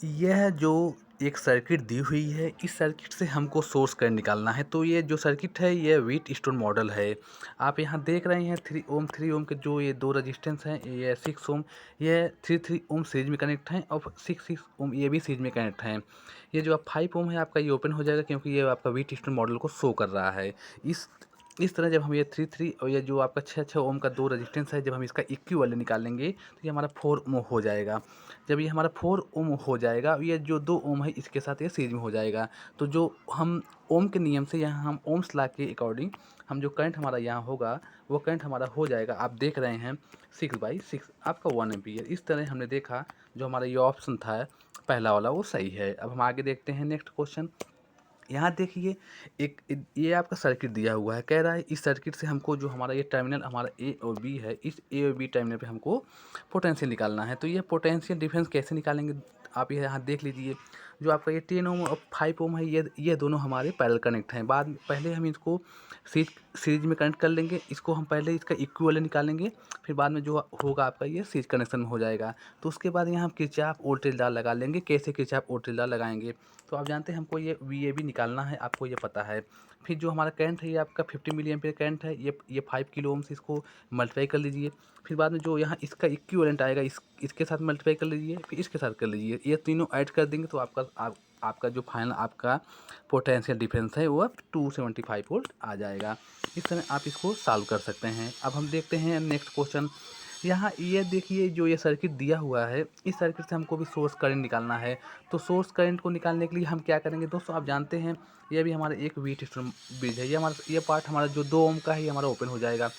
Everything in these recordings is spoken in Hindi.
यह जो एक सर्किट दी हुई है, इस सर्किट से हमको सोर्स करंट निकालना है। तो ये जो सर्किट है ये व्हीटस्टोन मॉडल है। आप यहाँ देख रहे हैं 3 ओम के जो ये दो रजिस्टेंस हैं, ये 6 ओम, ये 3 ओम सीरीज में कनेक्ट हैं और 6 ओम ये भी सीरीज में कनेक्ट हैं। ये जो आप 5 ओम है आपका ये ओपन हो जाएगा, क्योंकि ये आपका व्हीटस्टोन मॉडल को शो कर रहा है। इस तरह जब हम ये 3 और ये जो आपका 6 ओम का दो रजिस्टेंस है, जब हम इसका इक्विवेलेंट निकालेंगे तो ये हमारा 4 ओम हो जाएगा। जब ये हमारा 4 ओम हो जाएगा, ये जो 2 ओम है इसके साथ ये सीरीज में हो जाएगा। तो जो हम ओम के नियम से यहाँ हम ओम्स लॉ के अकॉर्डिंग हम जो करंट हमारा यहाँ होगा वो करंट हमारा हो जाएगा। आप देख रहे हैं 6/6 आपका 1 एम्पीयर। इस तरह हमने देखा जो हमारा ये ऑप्शन था पहला वाला वो सही है। अब हम आगे देखते हैं नेक्स्ट क्वेश्चन। यहाँ देखिए ये आपका सर्किट दिया हुआ है, कह रहा है इस सर्किट से हमको जो हमारा ये टर्मिनल हमारा ए और बी है, इस ए और बी टर्मिनल पे हमको पोटेंशियल निकालना है। तो ये पोटेंशियल डिफरेंस कैसे निकालेंगे, आप ये यहाँ देख लीजिए। जो आपका ये 10 ओम और 5 ओम है, ये दोनों हमारे पैरेलल कनेक्ट हैं। बाद में पहले हम इसको सीरीज में कनेक्ट कर लेंगे, इसको हम पहले इसका इक्विवेलेंट निकालेंगे, फिर बाद में जो होगा आपका ये सीरीज कनेक्शन में हो जाएगा। तो उसके बाद यहाँ हम किरचॉफ वोल्टेज लॉ लगा लेंगे। कैसे किरचॉफ वोल्टेज लॉ लगाएंगे, तो आप जानते हैं हमको ये VAB निकालना है, आपको ये पता है। फिर जो हमारा करंट है ये आपका 50 मिली एम्पीयर करंट है, ये 5 किलो ओम से इसको मल्टीप्लाई कर लीजिए। फिर बाद में जो यहाँ इसका इक्विवेलेंट आएगा इसके साथ मल्टीप्लाई कर लीजिए, फिर इसके साथ कर लीजिए। ये तीनों ऐड कर देंगे तो आपका जो फाइनल आपका पोटेंशियल डिफरेंस है वो 275 वोल्ट आ जाएगा। इस तरह आप इसको सॉल्व कर सकते हैं। अब हम देखते हैं नेक्स्ट क्वेश्चन। यहाँ ये देखिए जो ये सर्किट दिया हुआ है, इस सर्किट से हमको भी सोर्स करंट निकालना है। तो सोर्स करंट को निकालने के लिए हम क्या करेंगे दोस्तों, आप जानते हैं ये भी हमारा एक व्हीटस्टोन ब्रिज है। ये पार्ट हमारा जो 2 ओम का है ये हमारा ओपन हो जाएगा।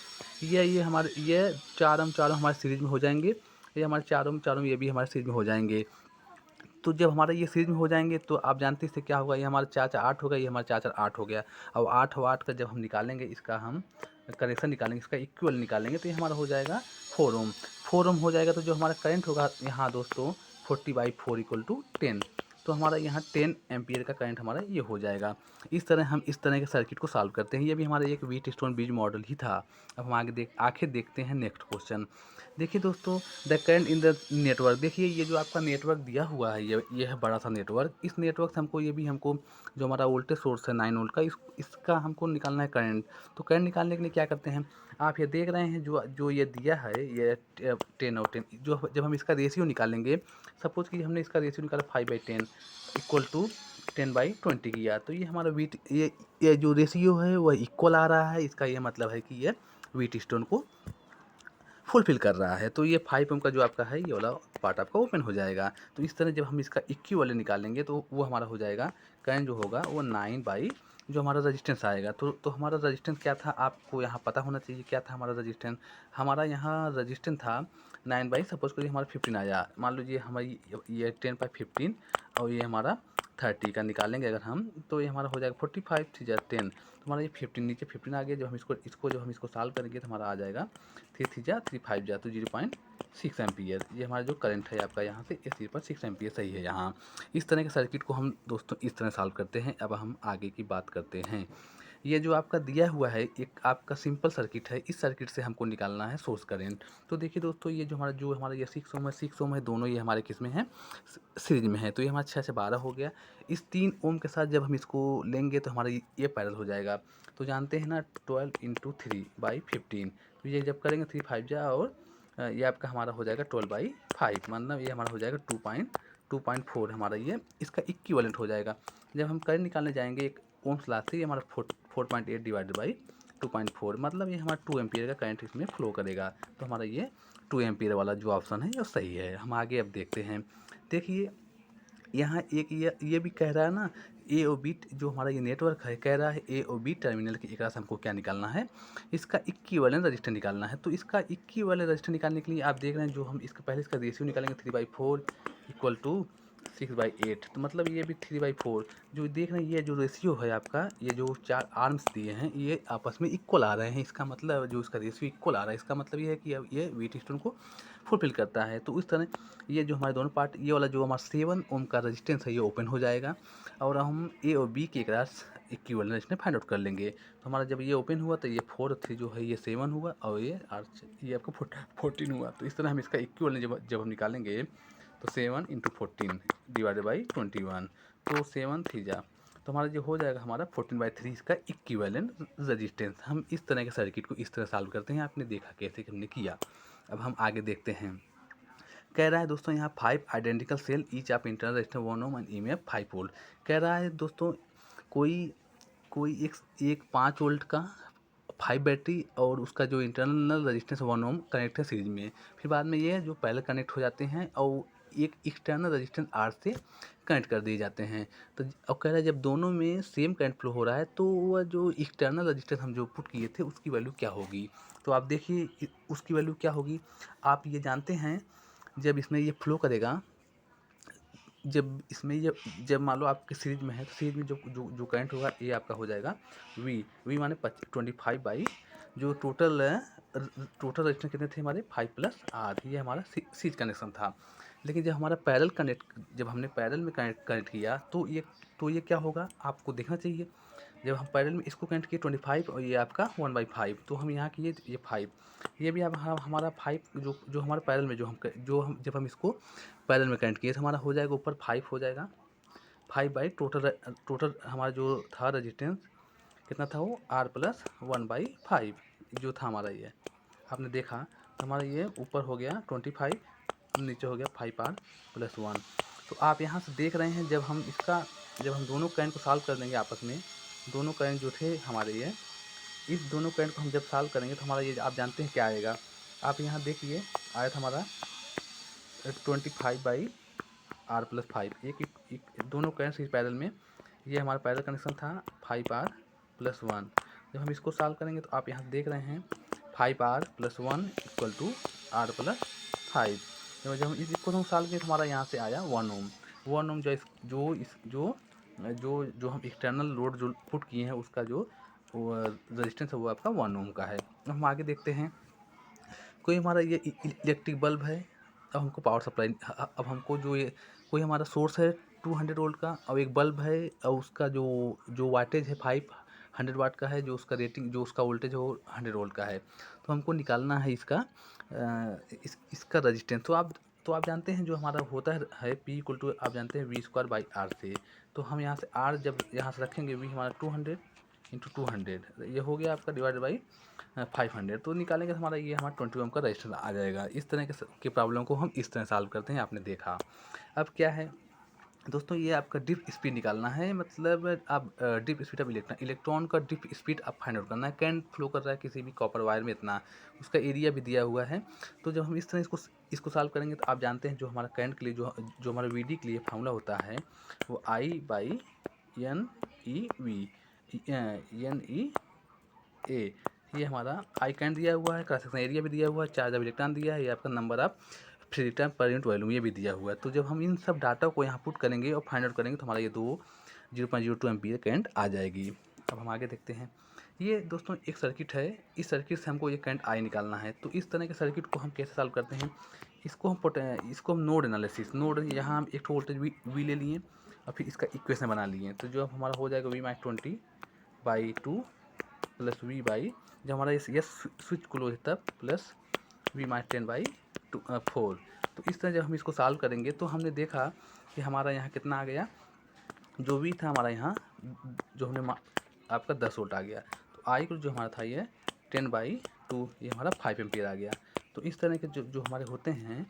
ये हमारे ये 4 ओम हमारे सीरीज में हो जाएंगे। ये हमारे 4 ओम ये भी हमारे सीरीज में हो जाएंगे। तो जब हमारा ये सीरीज में हो जाएंगे तो आप जानते हैं इससे क्या होगा, ये हमारा 4 4 8 होगा, ये हमारा 4 4 8 हो गया। अब 8 और 8 का जब हम निकालेंगे, इसका हम कनेक्शन निकालेंगे, इसका इक्वल निकालेंगे, तो ये हमारा हो जाएगा 4 ओम। 4 ओम हो जाएगा तो जो हमारा करंट होगा यहाँ दोस्तों 40/4 = 10। तो हमारा यहाँ 10 एम्पियर का करंट हमारा ये हो जाएगा। इस तरह हम इस तरह के सर्किट को सॉल्व करते हैं। ये भी हमारा एक व्हीटस्टोन ब्रिज मॉडल ही था। अब हम आखिर देखते हैं नेक्स्ट क्वेश्चन। देखिए दोस्तों, the current in the network. देखिए ये जो आपका नेटवर्क दिया हुआ है, ये है बड़ा सा नेटवर्क। इस नेटवर्क से हमको जो हमारा वोल्टेज सोर्स है 9 वोल्ट का, इसका हमको निकालना है करंट। तो करंट निकालने के लिए क्या करते हैं, आप ये देख रहे हैं जो जो ये दिया है ये 10 और 10, जो जब हम इसका रेशियो निकालेंगे, सपोज कि हमने इसका रेशियो निकाला 5/10 = 10/20 किया, तो ये हमारा ये जो रेशियो है वह इक्वल आ रहा है। इसका ये मतलब है कि ये व्हीटस्टोन को फुलफ़िल कर रहा है। तो ये 5 ओम का जो आपका है ये वाला पार्ट आपका ओपन हो जाएगा। तो इस तरह जब हम इसका इक्विवेलेंट निकालेंगे तो वो हमारा हो जाएगा, करंट जो होगा वो 9 बाई जो हमारा रजिस्टेंस आएगा। तो हमारा रजिस्टेंस क्या था, आपको यहाँ पता होना चाहिए क्या था हमारा रजिस्टेंस। हमारा यहाँ रजिस्टेंस था 9 बाई, सपोज करिए हमारा 15 आया, मान लीजिए हमारी ये 10/15 और ये हमारा 30 का निकालेंगे अगर हम, तो ये हमारा हो जाएगा 45 3 10। तो हमारा ये 15 नीचे 15 आ गया। जब हम इसको सॉल्व करेंगे तो हमारा आ जाएगा 3 3 3 5 तो 0.6 एम्पियर। ये हमारा जो करंट है आपका यहाँ से इस 0.6 एम्पियर सही है यहाँ। इस तरह के सर्किट को हम दोस्तों इस तरह सॉल्व करते हैं। अब हम आगे की बात करते हैं। ये जो आपका दिया हुआ है एक आपका सिंपल सर्किट है, इस सर्किट से हमको निकालना है सोर्स करंट। तो देखिए दोस्तों, ये जो हमारा ये 6 ओम है दोनों ये हमारे किस में है, सीरीज में है। तो ये हमारा 6 से 12 हो गया। इस 3 ओम के साथ जब हम इसको लेंगे तो हमारा ये पैरेलल हो जाएगा। तो जानते हैं ना 12 × 3/15। तो ये जब करेंगे 3 5 जा और ये आपका हमारा हो जाएगा 12/5, मतलब ये हमारा हो जाएगा 2.4 हमारा ये इसका इक्विवेलेंट हो जाएगा। जब हम करंट निकालने जाएंगे एक ओम्स लॉ से, ये हमारा 4.8 डिवाइडेड बाई 2.4, मतलब ये हमारा 2 एम्पियर का करंट इसमें फ्लो करेगा। तो हमारा ये 2 एम्पियर वाला जो ऑप्शन है वो सही है। हम आगे अब देखते हैं। देखिए यहाँ एक ये भी कह रहा है ना, ए और बी जो हमारा ये नेटवर्क है, कह रहा है ए और बी टर्मिनल के एक से हमको क्या निकालना है, इसका इक्विवेलेंट रजिस्टर निकालना है। तो इसका इक्विवेलेंट रजिस्टर निकालने के लिए आप देख रहे हैं जो हम इसका पहले इसका रेशियो निकालेंगे 3/4 = 6/8। तो मतलब ये भी 3/4 जो देख रहे हैं, ये जो रेशियो है आपका, ये जो 4 आर्म्स दिए हैं ये आपस में इक्वल आ रहे हैं। इसका मतलब जो इसका रेशियो इक्वल आ रहा है, इसका मतलब ये है कि अब ये व्हीटस्टोन को फुलफिल करता है। तो इस तरह ये जो हमारे दोनों पार्ट, ये वाला जो हमारा 7 ओम का रेजिस्टेंस है ये ओपन हो जाएगा और हम ए और बी के cross equivalent resistance find out कर लेंगे। तो हमारा जब ये ओपन हुआ तो ये 4 3 जो है ये 7 हुआ और ये आपका 14 हुआ। तो इस तरह हम इसका इक्विवेलेंट जब हम निकालेंगे तो 7 इंटू 14 डिवाइडेड बाई 21, तो 7 3 जा, तो हमारा जो हो जाएगा हमारा 14/3 इसका इक्विवेलेंट रेजिस्टेंस। हम इस तरह के सर्किट को इस तरह सॉल्व करते हैं। आपने देखा कैसे हमने किया। अब हम आगे देखते हैं। कह रहा है दोस्तों यहाँ 5 identical cell each of internal resistance 1 ohm and EMF 5 volt. कह रहा है दोस्तों कोई कोई एक 5 वोल्ट का 5 बैटरी और उसका जो इंटरनल रेजिस्टेंस 1 ओम कनेक्ट है सीरीज में। फिर बाद में ये जो पहले कनेक्ट हो जाते हैं और एक एक्सटर्नल रेजिस्टेंस आर से कनेक्ट कर दिए जाते हैं। तो अब कह रहा है जब दोनों में सेम करंट फ्लो हो रहा है तो वह जो एक्सटर्नल रेजिस्टेंस हम जो पुट किए थे उसकी वैल्यू क्या होगी। तो आप देखिए उसकी वैल्यू क्या होगी। आप ये जानते हैं जब इसमें ये फ्लो करेगा, जब इसमें ये जब मान लो आपके सीरीज में है तो सीरीज में जो जो जो करंट होगा ये आपका हो जाएगा वी माने 25 बाई जो टोटल रेजिस्टेंस कितने थे हमारे 5 प्लस आर। ये हमारा सीरीज कनेक्शन था। लेकिन जब हमने पैरेलल में कनेक्ट किया तो ये क्या होगा आपको देखना चाहिए। जब हम पैरेलल में इसको कनेक्ट किए 25 और ये आपका 1/5, तो हम यहाँ किए ये 5, ये भी अब हमारा 5 जो हमारा पैरेलल में जब हम इसको पैरेलल में कनेक्ट किए तो हमारा हो जाएगा ऊपर 5 हो जाएगा 5 बाई टोटल हमारा जो था रजिस्टेंस कितना था वो R प्लस 1/5 जो था हमारा। ये आपने देखा तो हमारा ये ऊपर हो गया 25, नीचे हो गया 5R प्लस 1। तो आप यहाँ से देख रहे हैं जब हम दोनों करंट को सॉल्व कर देंगे आपस में, दोनों करंट जो थे हमारे ये इस दोनों करंट को हम जब सॉल्व करेंगे तो हमारा ये आप जानते हैं क्या आएगा। आप यहाँ देखिए आया था हमारा 25/R प्लस 5। एक दोनों करंट इस पैरेलल में, ये हमारा पैरेलल कनेक्शन था 5R प्लस 1। जब हम इसको सॉल्व करेंगे तो आप यहाँ देख रहे हैं 5R plus 1 equal to R plus 5। जब हम इसको हम सॉल्व किए तो हमारा यहाँ से आया 1 ओम। 1 ओम जो हम एक्सटर्नल लोड जो पुट किए हैं उसका जो रेजिस्टेंस है वो आपका 1 ओम का है। हम आगे देखते हैं। कोई हमारा ये इलेक्ट्रिक बल्ब है। अब हमको पावर सप्लाई, अब हमको जो ये कोई हमारा सोर्स है 200 वोल्ट का और एक बल्ब है और उसका जो वाटेज है 500 वाट का है, जो उसका रेटिंग जो उसका वोल्टेज है वो 100 वोल्ट का है। तो हमको निकालना है इसका रजिस्टेंस। तो आप जानते हैं जो हमारा होता है P इक्वल टू आप जानते हैं V² बाई R से। तो हम यहाँ से R जब यहाँ से रखेंगे V हमारा 200 इंटू 200 ये हो गया आपका डिवाइड बाई 500। तो निकालेंगे तो हमारा ये हमारा 20 ओम का रजिस्टेंस आ जाएगा। इस तरह के प्रॉब्लम को हम इस तरह सॉल्व करते हैं। आपने देखा। अब क्या है दोस्तों ये आपका डिप स्पीड निकालना है। मतलब आप डिप स्पीड ऑफ इलेक्ट्रॉन का डिप स्पीड आप फाइंड आउट करना है। करंट फ्लो कर रहा है किसी भी कॉपर वायर में इतना, उसका एरिया भी दिया हुआ है। तो जब हम इस तरह इसको सॉल्व करेंगे तो आप जानते हैं जो हमारा करंट के लिए जो हमारा वी डी के लिए फार्मूला होता है वो I/NE/A। ये हमारा आई करंट दिया हुआ है, क्रॉस सेक्शन एरिया भी दिया हुआ है, चार्ज ऑफ इलेक्ट्रॉन दिया है, ये आपका number of free return per unit volume ये भी दिया हुआ है। तो जब हम इन सब डाटा को यहाँ पुट करेंगे और फाइंड आउट करेंगे तो हमारा ये 0.02 एम्पीयर करंट आ जाएगी। अब हम आगे देखते हैं। ये दोस्तों एक सर्किट है, इस सर्किट से हमको ये करंट आई निकालना है। तो इस तरह के सर्किट को हम कैसे सॉल्व करते हैं, इसको हम नोड एनालिसिस, यहाँ हम एक वोल्टेज वी ले लिए और फिर इसका इक्वेशन बना लिए। तो जो अब हमारा हो जाएगा V/20/2 प्लस V बाई जब हमारा ये स्विच क्लोज है तब प्लस V/10/4। तो इस तरह जब हम इसको सॉल्व करेंगे तो हमने देखा कि हमारा यहाँ कितना आ गया, जो V था हमारा यहाँ जो हमने आपका 10 वोल्ट आ गया। तो आई को जो हमारा था ये 10/2 ये हमारा 5 एम्पियर आ गया। तो इस तरह के जो हमारे होते हैं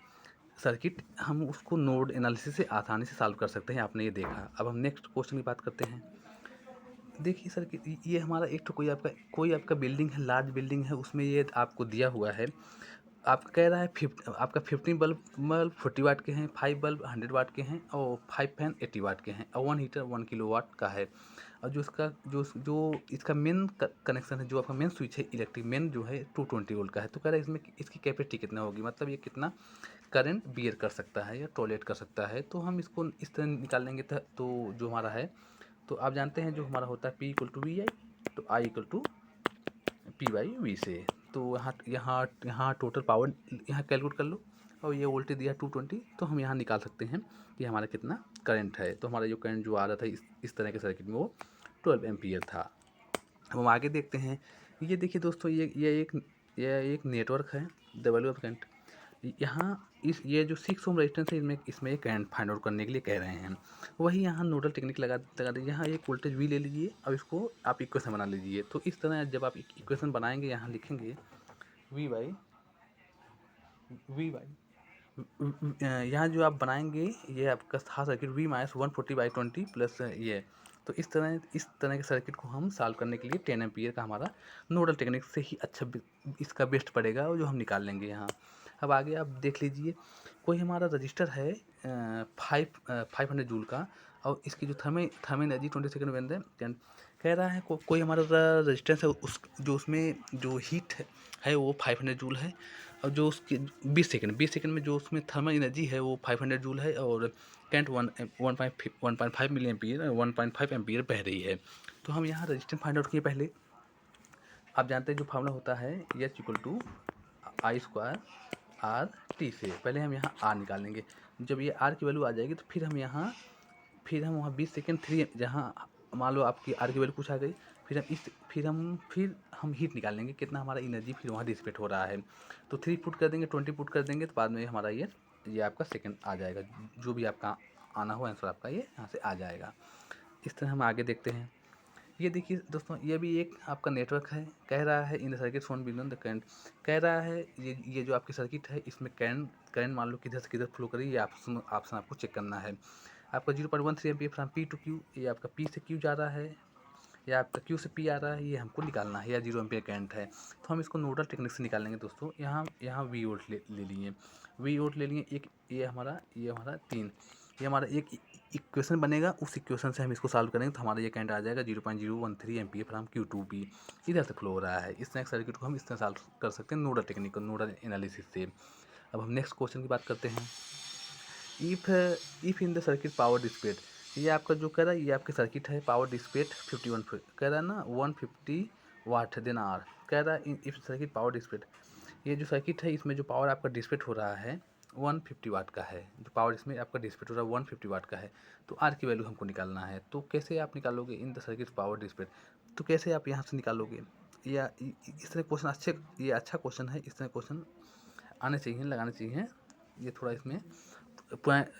सर्किट हम उसको नोड एनालिसिस से आसानी से सॉल्व कर सकते हैं। आपने ये देखा। अब हम नेक्स्ट क्वेश्चन की बात करते हैं। देखिए सर कि ये हमारा एक तो कोई आपका बिल्डिंग है, लार्ज बिल्डिंग है, उसमें ये आपको दिया हुआ है। आप कह रहा है आपका 15 बल्ब 40 वाट के हैं, 5 बल्ब 100 वाट के हैं और 5 फैन 80 वाट के हैं और 1 हीटर 1 किलोवाट का है। और जो इसका मेन कनेक्शन है, जो आपका मेन स्विच है इलेक्ट्रिक मेन जो है 220 वोल्ट का है। तो कह रहा है इसमें इसकी कैपेसिटी कितना होगी, मतलब ये कितना करंट बियर कर सकता है या टॉलरेट कर सकता है। तो हम इसको इस तरह निकालेंगे तो जो हमारा है, तो आप जानते हैं जो हमारा होता है P इक्वल टू वी आई, तो I इक्वल टू P/V से। तो यहाँ टोटल पावर यहाँ कैलकुलेट कर लो और ये वोल्टेज दिया 220, तो हम यहाँ निकाल सकते हैं कि हमारा कितना करंट है। तो हमारा जो करंट जो आ रहा था इस तरह के सर्किट में वो 12 एम्पियर था। अब हम आगे देखते हैं। ये देखिए दोस्तों ये एक नेटवर्क है, W ऑफ करंट। यहाँ इस ये जो 6 ओम रेजिस्टेंस है इसमें करंट फाइंड आउट करने के लिए कह रहे हैं। वही यहाँ नोडल टेक्निक लगा दीजिए। यहाँ एक वोल्टेज वी ले लीजिए और इसको आप इक्वेशन बना लीजिए। तो इस तरह जब आप इक्वेशन बनाएंगे यहाँ लिखेंगे यहाँ जो आप बनाएंगे ये आपका था सर्किट V माइनस 140/20 प्लस ये। तो इस तरह के सर्किट को हम सॉल्व करने के लिए 10 एम्पियर का हमारा नोडल टेक्निक से ही अच्छा इसका बेस्ट पड़ेगा और जो हम निकाल लेंगे यहाँ। अब आगे आप देख लीजिए, कोई हमारा रजिस्टर है 500 जूल का और इसकी जो थर्मल एनर्जी 20 सेकेंड बन है। कह रहा है कोई हमारा रजिस्टेंस है उसमें जो हीट है वो 500 जूल है और जो उसके 20 सेकंड में जो उसमें थर्मल एनर्जी है वो 500 जूल है और करंट 1.5 मिली एम्पियर 1.5 एम्पियर बह रही है। तो हम यहाँ रजिस्टेंस फाइंड आउट किए पहले। आप जानते हैं जो फार्मूला होता है H equal to I square R T से। पहले हम यहाँ आर निकालेंगे। जब ये आर की वैल्यू आ जाएगी तो फिर हम वहाँ 20 सेकेंड 3 जहाँ मान लो आपकी आर की वैल्यू कुछ आ गई, फिर हम हीट निकालेंगे कितना हमारा एनर्जी फिर वहाँ डिसिपेट हो रहा है। तो 3 पुट कर देंगे 20 पुट कर देंगे तो बाद में हमारा ये आपका सेकंड आ जाएगा। जो भी आपका आना हो आंसर आपका ये यहाँ से आ जाएगा। इस तरह हम आगे देखते हैं। ये देखिए दोस्तों, ये भी एक आपका नेटवर्क है। कह रहा है इन the circuit shown below the current. कह रहा है ये जो आपकी सर्किट है इसमें करंट मान लो किधर से किधर फ्लो करी, ये ऑप्शन आपको चेक करना है। आपका 0.13 ampere from P to Q, ये आपका P से Q जा रहा है या आपका Q से P आ रहा है, ये हमको निकालना है। या 0 एम्पीयर करंट है तो हम इसको नोडल टेक्निक से निकालेंगे दोस्तों। यहाँ V वोल्ट ले लिए, V वोल्ट ले लिए। एक ये हमारा 3, ये हमारा एक इक्वेशन बनेगा। उस इक्वेशन से हम इसको सॉल्व करेंगे तो हमारा ये करंट आ जाएगा 0.013 ampere from Q to P। इधर से फ्लो हो रहा है। इस तरह के सर्किट को हम इस तरह सॉल्व कर सकते हैं नोडल टेक्निक, नोडल एनालिसिस से। अब हम नेक्स्ट क्वेश्चन की बात करते हैं। If in the circuit power dissipate, ये आपका जो कह रहा है ये आपकी सर्किट है पावर डिस्पेट 51 कह रहा है ना 150 वाट देन आर। कह रहा है इफ सर्किट पावर डिस्पेट, ये जो सर्किट है इसमें जो पावर आपका डिस्पेट हो रहा है 150 वाट का है। जो पावर इसमें आपका डिस्पेट हो रहा है 150 वाट का है। तो आर की वैल्यू हमको निकालना है। तो कैसे आप निकालोगे इन द सर्किट पावर डिस्पेट, तो कैसे आप यहाँ से निकालोगे? या इस तरह क्वेश्चन ये अच्छा क्वेश्चन है। इस तरह क्वेश्चन आने चाहिए, लगाने चाहिए। ये थोड़ा इसमें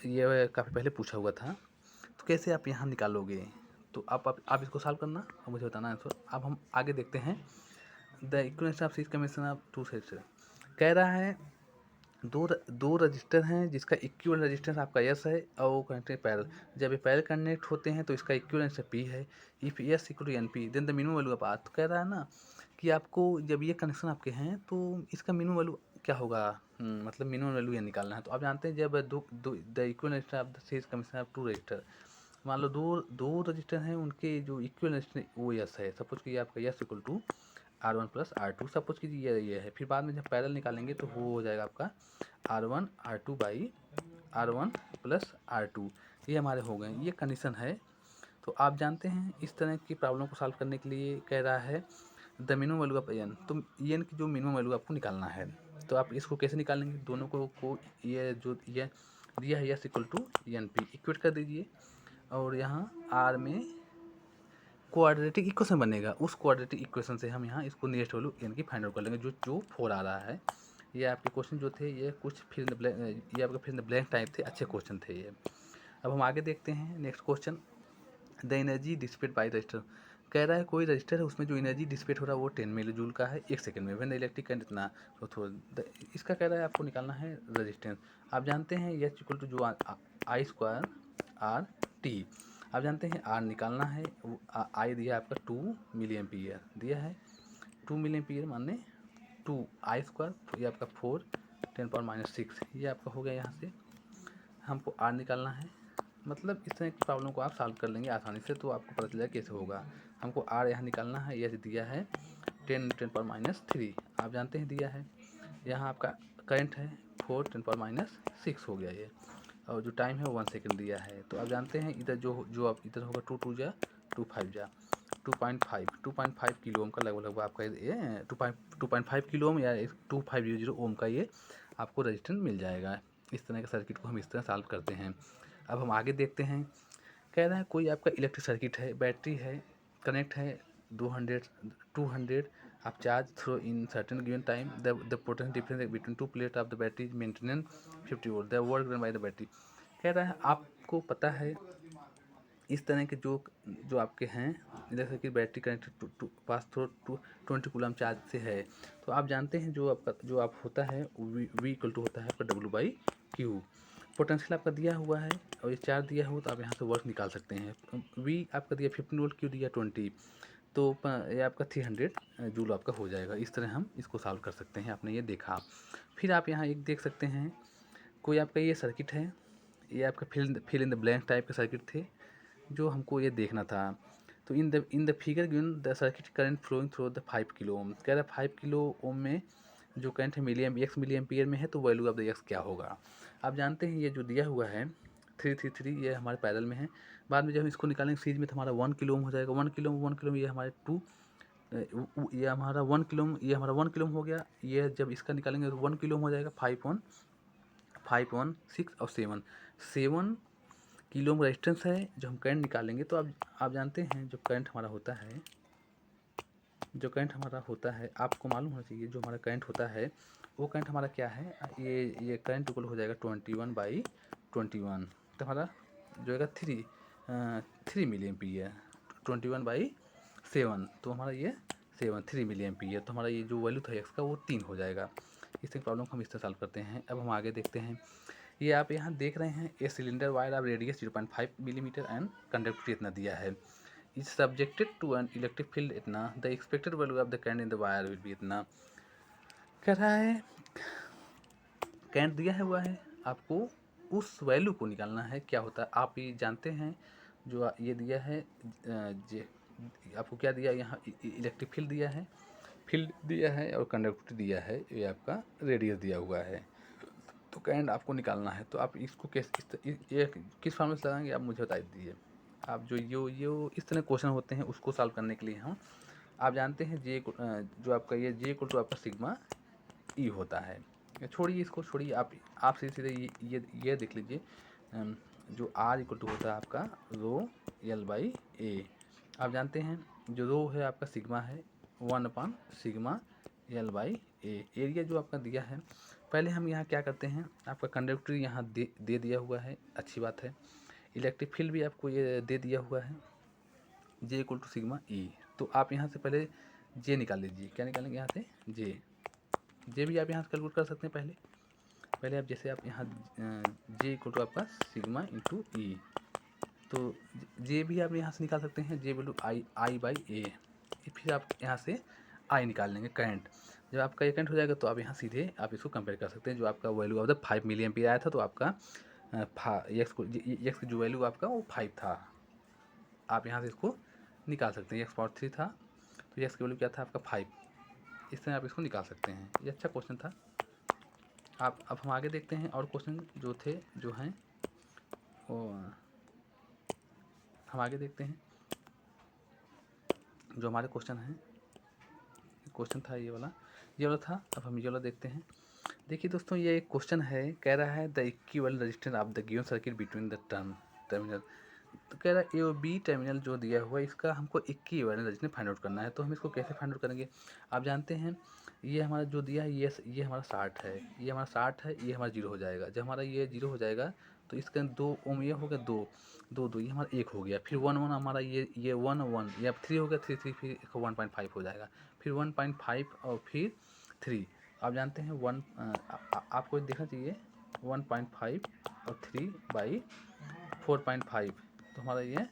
ये काफ़ी पहले पूछा हुआ था। तो कैसे आप यहाँ निकालोगे? तो आप इसको सॉल्व करना और मुझे बताना आंसर। अब हम आगे देखते हैं। The equation of series commission of two sets. कह रहा है दो रजिस्टर हैं जिसका इक्विवेलेंट रेजिस्टेंस आपका S है और वो कनेक्ट है पैरेलल। जब ये पैरेलल कनेक्ट होते हैं तो इसका इक्विवेलेंस P है। If S equal to NP then the minimum value of R। तो कह रहा है ना कि आपको जब ये कनेक्शन आपके हैं तो इसका मिनिमम वैल्यू क्या होगा, मतलब मिनिमम वैल्यू ये निकालना है। तो आप जानते हैं जब the equivalent of the series commission of two register, मान लो दो रजिस्टर हैं उनके जो इक्विवेलेंट वो S है। सपोज कि आपका S equal to R1 plus R2 suppose कीजिए ये है। फिर बाद में जब पैरेलल निकालेंगे तो वो हो जाएगा आपका R1 R2 by R1 plus R2। ये हमारे हो गए, ये कंडीशन है। तो आप जानते हैं इस तरह की प्रॉब्लम को सॉल्व करने के लिए कह रहा है the minimum value of N. तो एन की जो मिनिमम वैल्यू आपको निकालना है। तो आप इसको कैसे निकालेंगे? दोनों को ये जो ये दिया है S equal to NP equate कर दीजिए और यहाँ R में क्वाड्रेटिक इक्वेशन बनेगा। उस क्वाड्रेटिक इक्वेशन से हम यहाँ इसको नियरेस्ट वैल्यू एन की फाइंड आउट कर लेंगे जो 4 आ रहा है। ये आपके क्वेश्चन जो थे ये कुछ फिर ये आपके फिर ब्लैंक टाइप थे, अच्छे क्वेश्चन थे ये। अब हम आगे देखते हैं next question. The energy dissipate by register. कह रहा है कोई रजिस्टर है उसमें जो एनर्जी डिसिपेट हो रहा है वो 10 मिली जूल का है 1 सेकंड में। व्हेन इलेक्ट्रिक करंट इतना इसका कह रहा है आपको निकालना है रजिस्टेंस। आप जानते हैं H इक्वल टू जो आई स्क्वायर आर टी। आप जानते हैं आर निकालना है। आई दिया आपका 2 मिली एम्पियर दिया है। 2 मिली एम्पियर माने 2 आई स्क्वायर, ये आपका 4 10⁻⁶ ये आपका हो गया। यहाँ से हमको आर निकालना है। मतलब इस तरह की प्रॉब्लम को आप सॉल्व कर लेंगे आसानी से। तो आपको पता चल जाए कैसे होगा। हमको आर यहाँ निकालना है। यह दिया है 10⁻⁻3 आप जानते हैं दिया है। यहाँ आपका करंट है 4 10⁻⁶ हो गया ये। और जो टाइम है वो 1 सेकंड दिया है। तो आप जानते हैं इधर जो आप इधर होगा 2 2 जा 2 5 जा 2.5 किलो ओम का लगभग आपका ये 2.5 किलो ओम या 2500 ओम का ये आपको रेजिस्टेंस मिल जाएगा। इस तरह के सर्किट को हम इस तरह सॉल्व करते हैं। अब हम आगे देखते हैं। कह रहा है कोई आपका इलेक्ट्रिक सर्किट है, बैटरी है, कनेक्ट है 200 आप charge throw in certain given time the potential difference between two plate of the battery maintenance 50 volt the work done by the battery. कह रहा है आपको पता है इस तरह के जो जो आपके हैं, जैसे कि battery connected pass through 20 coulomb charge से है, तो आप जानते हैं जो आपका जो आप होता है वी इक्वल टू होता है आपका W/Q। पोटेंशियल आपका दिया हुआ है और ये चार्ज दिया हुआ, तो आप यहाँ से वर्क निकाल सकते हैं। वी आपका दिया 15 वोल्ट, क्यू दिया 20, तो ये आपका 300 जूल आपका हो जाएगा। इस तरह हम इसको सॉल्व कर सकते हैं, आपने ये देखा। फिर आप यहाँ एक देख सकते हैं, कोई आपका ये सर्किट है, ये आपका fill in the blank type के सर्किट थे जो हमको ये देखना था। तो in the figure given the circuit current flowing through the 5 kilo ohm. कह रहा है 5 किलो ओम में जो करंट है मिली एम्पियर में है, तो वैल्यू ऑफ द एक्स क्या होगा। आप जानते हैं ये जो दिया हुआ है 333, ये हमारे पैरेलल में है। बाद में जब हम इसको निकालेंगे सीरीज में, तो हमारा 1 किलो ओम हो जाएगा। 1 किलो ये हमारे ये हमारा 1 किलो ये हमारा 1 किलो हो गया। ये जब इसका निकालेंगे तो 1 किलो हो जाएगा। 5 1 6 और 7 किलो ओम रेजिस्टेंस है जो हम करंट निकालेंगे। तो आप जानते हैं जो करंट हमारा होता है आपको मालूम होना चाहिए। जो हमारा करंट होता है वो करंट हमारा क्या है, ये करंट इक्वल हो जाएगा 21/21। तो हमारा जो है 3 मिली एम्पीयर 21/7, तो हमारा ये 3 मिली एम्पीयर। तो हमारा ये जो वैल्यू था एक्स का वो 3 हो जाएगा। इस प्रॉब्लम को हम इस तरह सॉल्व करते हैं। अब हम आगे देखते हैं। ये आप यहाँ देख रहे हैं, a cylinder wire of radius 0.5 millimetre and conductivity इतना दिया है, is subjected to an electric field इतना, the expected value of the current in the wire will be इतना। कह रहा है करंट दिया है हुआ है, आपको उस वैल्यू को निकालना है क्या होता है। आप ये जानते हैं जो ये दिया है आपको क्या दिया, यहाँ इलेक्ट्रिक फील्ड दिया है और कंडक्टिविटी दिया है, ये आपका रेडियस दिया हुआ है। तो करंट आपको निकालना है, तो आप इसको ये किस फॉर्मूले से लगाएंगे आप मुझे बता दीजिए। आप जो यो इस तरह क्वेश्चन होते हैं उसको सॉल्व करने के लिए हम आप जानते हैं जो आपका ये जे इक्वल टू आपका सिग्मा ई होता है। छोड़िए इसको, छोड़िए आप सीधे ये देख लीजिए, जो आर इक्वल टू होता है आपका रो L/A। आप जानते हैं जो रो है आपका सिग्मा है 1/सिग्मा L/A। एरिया जो आपका दिया है, पहले हम यहाँ क्या करते हैं, आपका कंडक्टिविटी यहाँ दे दिया हुआ है, अच्छी बात है। इलेक्ट्रिक फील्ड भी आपको ये दे दिया हुआ है जे इक्वल टू सिग्मा ई। तो आप यहाँ से पहले जे निकाल लीजिए। क्या निकालेंगे यहाँ से, जे भी आप यहाँ से कैलकुलेट कर सकते हैं। पहले आप जैसे आप यहाँ जे इक्वल टू आपका सिग्मा इंटू ई, तो जे भी आप यहाँ से निकाल सकते हैं, जे वैल्यू I/A। फिर आप यहाँ से आई निकाल लेंगे करंट। जब आपका ये करंट हो जाएगा तो आप यहाँ सीधे आप इसको कंपेयर कर सकते हैं। जो आपका value of the 5 milli ampere आया था, तो आपका एक्स की जो वैल्यू आपका वो 5 था। आप यहाँ से इसको निकाल सकते हैं। x/3 था, तो एक्स की वैल्यू क्या था आपका 5। इस तरह आप इसको निकाल सकते हैं। ये अच्छा क्वेश्चन था। अब हम आगे देखते हैं और क्वेश्चन जो हैं वो हम आगे देखते हैं। जो हमारे क्वेश्चन था ये वाला था। अब हम ये वाला देखते हैं। देखिए दोस्तों, ये एक क्वेश्चन है, कह रहा है the equivalent resistance of the given circuit between the terminal. तो कह रहा है ए और बी टर्मिनल जो दिया हुआ है, इसका हमको इक्विवेलेंट रेजिस्टेंस फाइंड आउट करना है। तो हम इसको कैसे फाइंड आउट करेंगे। आप जानते हैं ये हमारा जो दिया है, ये हमारा 60 है, ये हमारा 60 है, ये हमारा 0 हो जाएगा। जब हमारा ये 0 हो जाएगा तो इसके 2 ओम ये हो गया, 2 ये हमारा 1 हो गया। फिर 1 1 हमारा ये 1 1 ये 3 हो गया, 3 फिर 1.5 हो जाएगा। फिर 1.5 और फिर 3। आप जानते हैं आपको देखना चाहिए 1.5 और 3/4.5, तो हमारा ये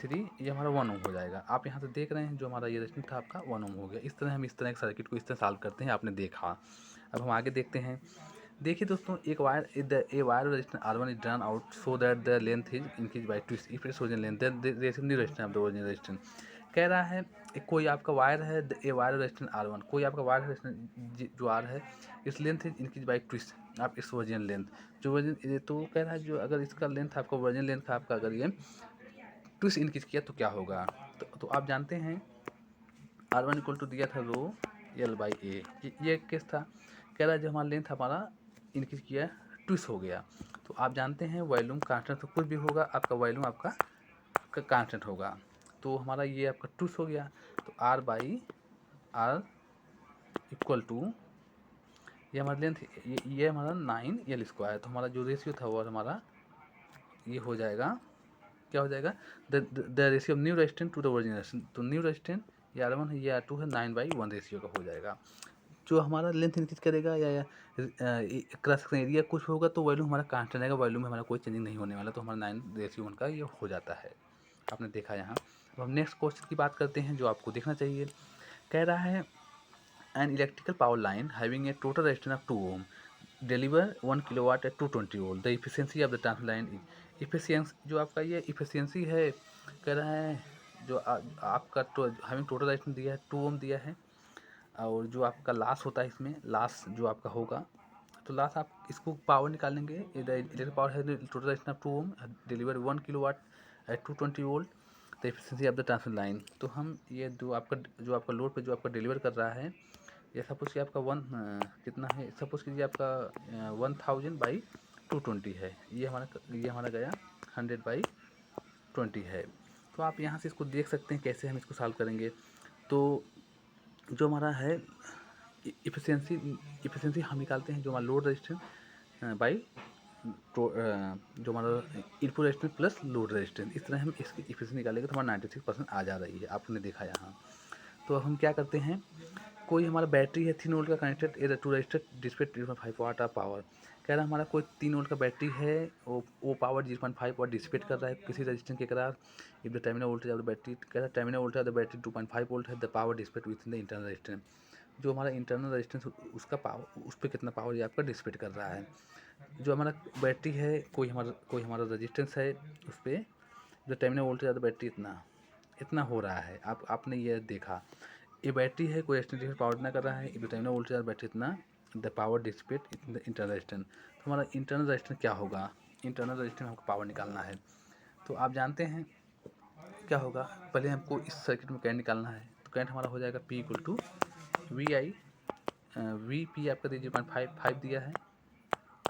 3 ये हमारा 1 ओम हो जाएगा। आप यहाँ से देख रहे हैं जो हमारा ये रेजिस्टेंस था आपका 1 ओम हो गया। इस तरह हम इस तरह के सर्किट को इस तरह सॉल्व करते हैं, आपने देखा। अब हम आगे देखते हैं। देखिए दोस्तों, a wire resistance R1 is drawn out so that the length is increase by twist if it's original length there is new resistance of the original resistance. कह रहा है कोई आपका वायर है, ए वायर रेजिस्टेंस R1, कोई आपका वायर रेजिस्टेंस जो R है, इस length is increase by twist आप इस ओरिजिनल लेंथ तो कह रहा है जो अगर इसका लेंथ आपका ओरिजिनल लेंथ का आपका अगर ये ट्विस्ट इंक्रीज किया तो क्या होगा। तो आप जानते हैं R1 इक्वल टू दिया था रो L/A। ये केस था। कह रहा है जो हमारा लेंथ हमारा इंक्रीज किया ट्विस्ट हो गया। तो आप जानते हैं वॉल्यूम कांस्टेंट तो कुछ भी होगा, आपका वॉल्यूम आपका कांस्टेंट होगा। तो हमारा ये आपका ट्विस्ट हो गया, तो R/A आर इक्वल टू, ये हमारा लेंथ, ये हमारा 9l²। तो हमारा जो रेशियो था वो हमारा ये हो जाएगा, क्या हो जाएगा, the ratio of new resistance to the original resistance. तो न्यू रेजिस्टेंस ये R1 है, ये R2 है, 9/1 रेशियो का हो जाएगा। जो हमारा लेंथ इंक्रीज करेगा या क्रॉस सेक्शन एरिया कुछ होगा तो वॉल्यूम हमारा कांस्टेंट रहेगा, वॉल्यूम में हमारा कोई चेंजिंग नहीं होने वाला। तो हमारा 9:1 का ये हो जाता है, आपने देखा यहाँ। अब हम नेक्स्ट क्वेश्चन की बात करते हैं जो आपको देखना चाहिए। कह रहा है an electrical power line having a total resistance of 2 ohm deliver 1 kilowatt at 220 volt, the efficiency of the transmission line. Efficiency जो आपका ये इफिशियंसी है, कह रहा है जो आपका हैविंग टोटल रेजिस्टेंस दिया है 2 ओम दिया है, और जो आपका लॉस होता है इसमें, लॉस जो आपका होगा, तो लॉस आप इसको पावर निकालेंगे। इलेक्ट्रिक पावर है total resistance of 2 ohm deliver 1 kilowatt at 220 volt, the efficiency of the transmission line. तो हम ये जो आपका लोड पे जो आपका डिलीवर कर रहा है, ये सपोज कि आपका कितना है, सपोज कीजिए आपका 1000/220 है, ये हमारा गया 100/20 है। तो आप यहाँ से इसको देख सकते हैं कैसे हम इसको सॉल्व करेंगे। तो जो हमारा है इफिशियंसी हम निकालते हैं, जो हमारा लोड रेजिस्टेंस बाई जो हमारा input resistance plus load resistance, इस तरह हम इसकी इफिशियंसी निकालेंगे तो हमारा 96% आ जा रही है, आपने देखा यहाँ। तो हम क्या करते हैं, कोई हमारा बैटरी है 3 वोल्ट का connected as to register display 3.5 watt of power. कह रहा है हमारा कोई 3 वोल्ट का बैटरी है, वो पावर 0.5 वाट डिसिपेट कर रहा है किसी रजिस्टेंस के करार। If the terminal voltage of the battery, कह रहा है terminal voltage of the battery 2.5 volt है, the power dissipate within the internal resistance. जो हमारा इंटरनल रजिस्टेंस उसका पावर, उस पर कितना पावर ये आपका डिसिपेट कर रहा है। जो हमारा बैटरी है, कोई हमारा रजिस्टेंस है, उस पर जो terminal voltage of the battery इतना हो रहा है। आपने ये देखा, ये बैटरी है, कोई एक्सटेंडेड पावर ना कर रहा है, if terminal voltage of battery इतना, the power dissipate in the internal resistance. तो हमारा इंटरनल रजिस्टेंस क्या होगा, इंटरनल रजिस्टेंस हमको पावर निकालना है। तो आप जानते हैं क्या होगा, पहले हमको इस सर्किट में करंट निकालना है। तो करंट हमारा हो जाएगा P equal to VI, VP आपका 0.5 दिया है,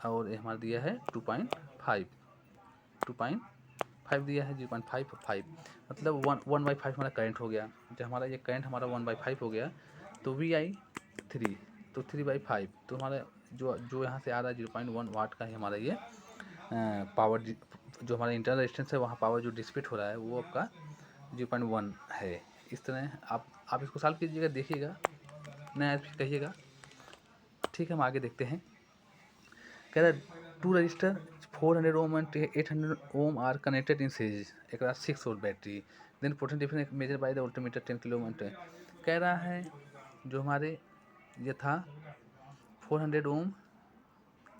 और ये हमारा दिया है 2.5 दिया है, 0.55, मतलब 1/5 हमारा करंट हो गया। जब हमारा ये करंट हमारा 1/5 हो गया, तो VI 3, तो 3/5, तो हमारा जो यहाँ से आ रहा है 0.1 वाट का ही हमारा ये पावर, जो हमारा इंटरनल रेजिस्टेंस है वहाँ पावर जो डिसिपेट हो रहा है वो आपका 0.1 है। इस तरह आप इसको सॉल्व कीजिएगा, देखिएगा, नया कहिएगा। ठीक है, हम आगे देखते हैं। कह रहा है 2 register 400 ohm and 800 ohm are connected in series, एक 6 volt battery, then potential difference measure by the voltmeter 10 kilo ohm. कह रहा है जो हमारे ये था 400 ohm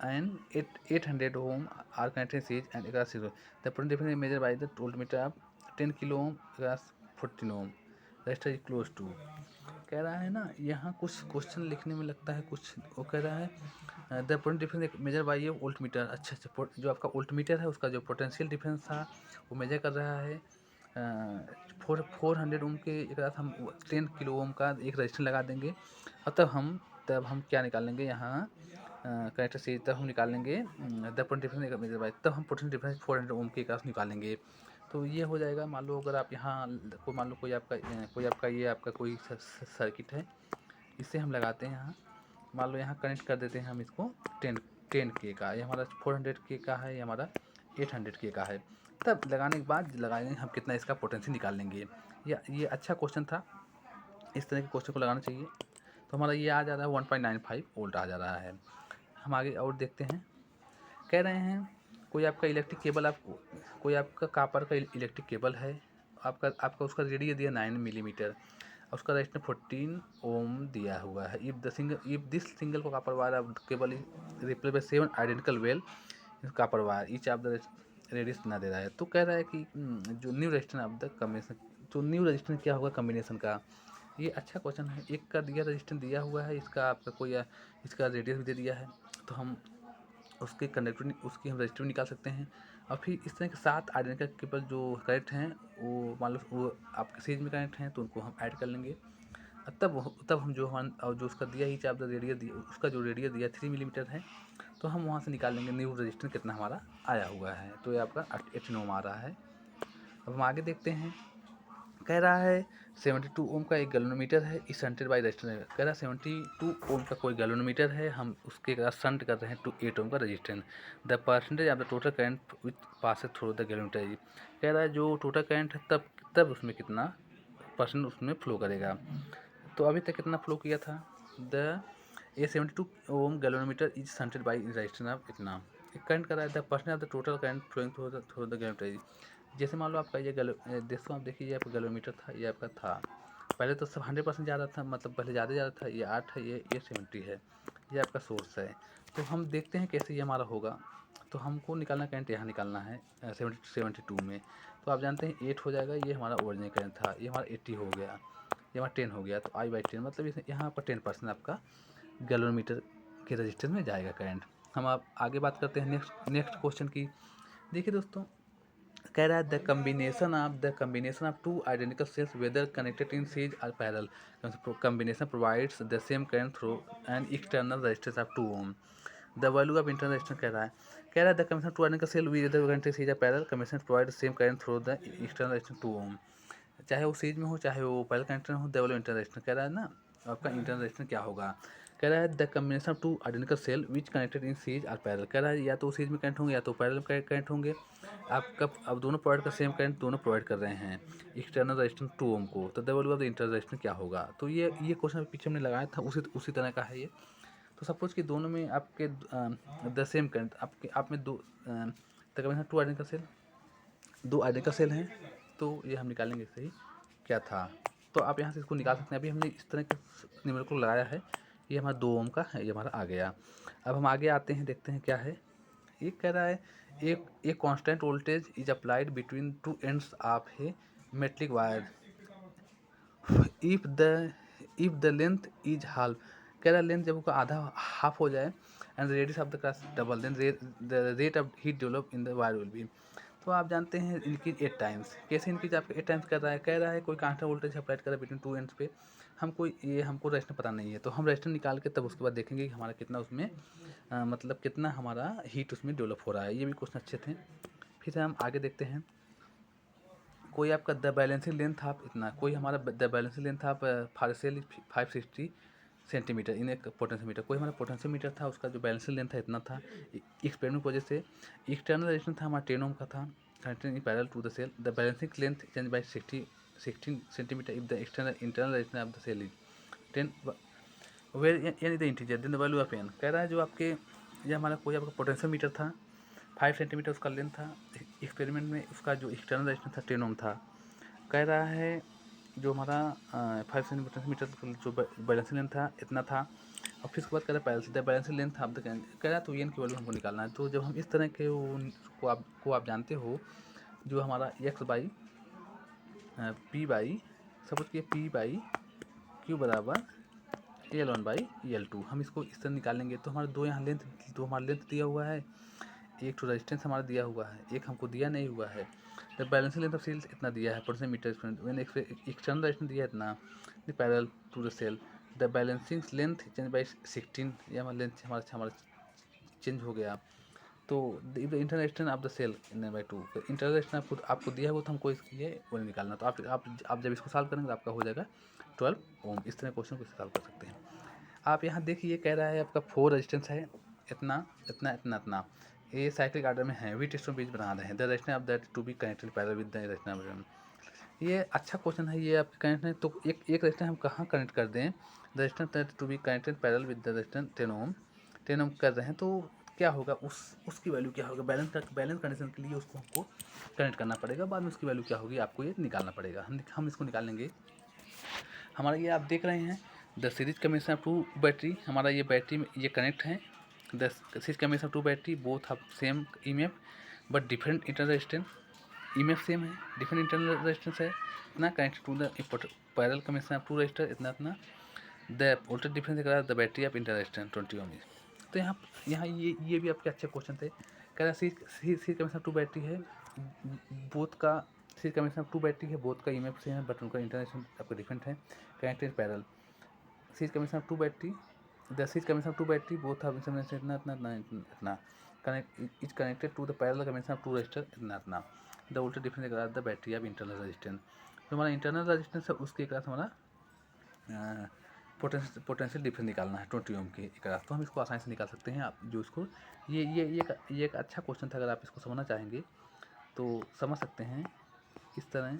and 800 ohm are connected in series and 6 the potential difference measure by the voltmeter of 10 kilo ohm 14 ohm, register is close to. कह रहा है ना, यहाँ कुछ क्वेश्चन लिखने में लगता है कुछ, वो कह रहा है the potential difference measure bye ये वोल्ट मीटर। अच्छा, जो आपका वोल्ट मीटर है उसका जो पोटेंशियल डिफरेंस था वो मेजर कर रहा है 400 ओम के एक साथ हम 10 किलो ओम का एक रजिस्टर लगा देंगे, और तब हम क्या निकालेंगे यहाँ कनेक्टर से, तब हम निकालेंगे the potential difference measure bye, तब हम पोटेंशियल डिफरेंस 400 ओम के एक साथ निकालेंगे। तो ये हो जाएगा, मान लो अगर आप यहाँ मान लो कोई आपका कोई सर्किट है, इससे हम लगाते हैं यहाँ, मान लो यहाँ कनेक्ट कर देते हैं हम इसको 10 के का, ये हमारा 400 के का है, ये हमारा 800 के का है। तब लगाने के बाद लगाएंगे हम कितना इसका पोटेंशियल निकाल लेंगे। ये अच्छा क्वेश्चन था, इस तरह के क्वेश्चन को लगाना चाहिए। तो हमारा ये आ जा रहा है 1.95 वोल्ट आ जा रहा है। हम आगे और देखते हैं। कह रहे हैं कोई आपका इलेक्ट्रिक केबल, कोई आपका कापर का इलेक्ट्रिक केबल है, आपका उसका रेडियस दिया 9 मिलीमीटर, उसका रेजिस्टेंस 14 ओम दिया हुआ है। इफ दिस सिंगल को copper wire of cable is replace by 7 identical well copper wire each of the radius ना दे रहा है। तो कह रहा है कि जो new resistance of the combination, तो न्यू रेजिस्टेंस क्या होगा कॉम्बिनेशन का। ये अच्छा क्वेश्चन है, एक का दिया रेजिस्टेंस दिया हुआ है, इसका आपका कोई इसका रेडियस भी दे दिया है, तो हम उसकी हम रजिस्टर निकाल सकते हैं। और फिर इस तरह के 7 आइडेंटिकल केबल जो कनेक्ट हैं, वो मान लो वो आपके सीरीज में कनेक्ट हैं, तो उनको हम ऐड कर लेंगे। तब हम और जो उसका दिया ही चाहे आपका रेडियस दिया, उसका जो रेडियस दिया 3 मिलीमीटर है, तो हम वहाँ से निकाल लेंगे न्यू रजिस्टेंस कितना हमारा आया हुआ है। तो ये आपका 18 ओम आ रहा है। अब हम आगे देखते हैं। कह रहा है 72 ओम का एक गैल्वेनोमीटर है इस शंटेड बाई रजिस्टर है। कह रहा है 72 ओम का कोई गैल्वेनोमीटर है, हम उसके साथ शंट कर रहे हैं 8 ओम का resistance. The percentage of the total current which passes through the galvanometer. कह रहा है जो टोटल करंट है तब तब उसमें कितना परसेंट उसमें फ्लो करेगा। तो अभी तक कितना फ्लो किया था, the a 72 ohm galvanometer is shunted by resistance of इतना। करंट कर रहा है the percent of the total current flowing through the galvanometer. जैसे मान लो आपका ये दोस्तों आप देखिए ये आपका गैल्वेनोमीटर था, ये आपका था पहले तो सब 100% जा रहा था, मतलब पहले ज़्यादा जा रहा था, ये 8 है, ये 70 है, ये आपका सोर्स है। तो हम देखते हैं कैसे ये हमारा होगा। तो हमको निकालना करंट यहाँ निकालना है 72 में। तो आप जानते हैं 8 हो जाएगा, ये हमारा ओरिजिनल करंट था, ये हमारा 80 हो गया, ये हमारा 10 हो गया। तो I/10 मतलब यहाँ पर 10% आपका गैल्वेनोमीटर के रजिस्टर में जाएगा करंट। हम आप आगे बात करते हैं नेक्स्ट क्वेश्चन की। देखिए दोस्तों, कह रहा है the combination of two identical cells whether connected in series or parallel combination provides the same current through an external resistance of 2 ohm. The value of internal resistance कह रहा है the combination two identical cell whether connected series or parallel combination provide same current through the external resistance 2 ohm. चाहे वो सीरीज में हो चाहे वो पैरेलल कनेक्टेड हो, द वैल्यू इंटरनल रेजिस्टेंस कह रहा है ना, आपका इंटरनल रेजिस्टेंस क्या होगा। कह रहा है the combination of two identical cell which connected in series or parallel. कह रहा है या तो सीरीज में कनेक्ट होंगे या तो पैरेलल कनेक्ट होंगे। आपका अब दोनों प्रोवाइड का सेम करंट दोनों प्रोवाइड कर रहे हैं एक्सटर्नल रेजिस्टेंस 2 ओम को, तो the value of the internal resistance क्या होगा। तो ये क्वेश्चन पीछे हमने लगाया था, उसी तरह का है ये। तो सपोज कि दोनों में आपके द सेम करंट आपके आप में दो तकरीबन 2 आइडेंटिकल सेल, 2 आइडेंटिकल सेल हैं, तो ये हम निकालेंगे सही क्या था। तो आप यहाँ से इसको निकाल सकते हैं। अभी हमने इस तरह के न्यूमेरिकल को लगाया है, ये हमारा 2 ओम का है, ये हमारा आ गया। अब हम आगे आते हैं, देखते हैं क्या है। ये कह रहा है एक constant voltage is applied between two ends of A metallic wire if the length is half. कह रहा है लेंथ जब उसका आधा हाफ हो जाए and radius of the cross double then the rate of heat develop in the wire will be. तो आप जानते हैं इनक्रीज 8 टाइम्स। कैसे इंक्रीज आपका 8 टाइम्स कर रहा है, कह रहा है कोई कांस्टेंट वोल्टेज अप्लाई कर रहा है बिटवीन टू एंड्स पे। हमको रेजिस्टेंस पता नहीं है, तो हम रेजिस्टेंस निकाल के तब उसके बाद देखेंगे कि हमारा कितना उसमें मतलब कितना हमारा हीट उसमें डेवलप हो रहा है। ये भी क्वेश्चन अच्छे थे। फिर हम आगे देखते हैं, कोई आपका द बैलेंसिंग लेंथ आप इतना, कोई हमारा द बैलेंसिंग लेंथ आप फारसेल 560 सेंटीमीटर इन एक पोटेंशियोमीटर, कोई हमारा पोटेंशियोमीटर था, उसका जो बैलेंसिंग लेंथ था इतना था। एक्सपेरिमेंट की वजह से एक्सटर्नल रेजिस्टेंस था हमारा 10 ओम का था, 13 in parallel to the cell. The balancing length change by 16 centimetre if the external internal resistance of the cell is 10 where N is the integer then the value of N. कह रहा है जो आपके ये हमारा कोई आपका पोटेंशियोमीटर था, 5 सेंटीमीटर उसका लेंथ था। एक्सपेरिमेंट में उसका जो एक्सटर्नल रेजिस्टेंस था 10 ओम था। कह रहा है जो हमारा 5 सेंटीमीटर जो बैलेंसिंग लेंथ था इतना था। और फिर उसके बाद कह रहा है बैलेंसिंग लेंथ ऑफ द कह रहा है, तो एन की वैल्यू हमको निकालना है। तो जब हम इस तरह के को आप जानते हो, जो हमारा x by P by suppose कि पी बाई क्यू बराबर L1/L2, हम इसको इस तरह निकालेंगे। तो हमारे दो यहाँ लेंथ, दो हमारा लेंथ दिया हुआ है, एक तो रेजिस्टेंस हमारा दिया हुआ है, एक हमको दिया नहीं हुआ है। The balancing length of cell इतना दिया है परसेंट मीटर मैंने एक्सटर्नल रेजिस्टेंस दिया है इतना parallel to the cell. The balancing length change by 16, ये हमारा लेंथ हमारा चेंज हो गया। तो internal resistance of the cell 9/2, internal resistance आपको दिया है वो, तो हमको ये वो निकालना। तो आप जब इसको सॉल्व करेंगे तो आपका हो जाएगा 12 ओम। इस तरह क्वेश्चन को सॉल्व कर सकते हैं। आप यहाँ देखिए कह रहा है आपका 4 रेजिस्टेंस है, इतना इतना इतना इतना, ये साइक्लिक ऑर्डर में है, वीट स्टोन बीच बना रहे हैं। The resistance of that to be connected parallel with the resistance. ये अच्छा क्वेश्चन है, ये आपके कनेक्ट है। तो एक रेजिस्टेंस हम कहाँ कनेक्ट कर दें, the resistance that to be connected parallel with the resistance 10 ohm कर रहे हैं, तो क्या होगा उसकी वैल्यू क्या होगा। बैलेंस कंडीशन के लिए उसको हमको कनेक्ट करना पड़ेगा, बाद में उसकी वैल्यू क्या होगी आपको ये निकालना पड़ेगा। हम इसको निकालेंगे। हमारा ये आप देख रहे हैं the series combination of two battery, हमारा ये बैटरी में ये कनेक्ट है। The series combination of two battery both have same EMF but different internal resistance. EMF same है, डिफरेंट इंटरनल रेजिस्टेंस है, इतना connect to the parallel combination of two register इतना इतना। द वोल्टेज डिफरेंस करा the battery of internal resistance 20 ohm. तो यहाँ ये भी आपके अच्छे क्वेश्चन थे। कह रहा series combination of two battery है, बोथ का series combination of two battery है, बोथ का ईएमएफ सेम है बट उनका इंटरनेशन आपका डिफरेंट है। Connected parallel series combination of two battery, the series combination of two battery both of इतना इतना इतना इतना connect is connected to the parallel combination of two register इतना इतना। द वोल्टेज डिफरेंस करा the battery of internal resistance जो हमारा इंटरनल रेजिस्टेंस है उसके एक हमारा पोटेंशियल डिफरेंस निकालना है 20 ओम के एक, तो हम इसको आसानी से निकाल सकते हैं। आप जो इसको ये एक अच्छा क्वेश्चन था। अगर आप इसको समझना चाहेंगे तो समझ सकते हैं इस तरह,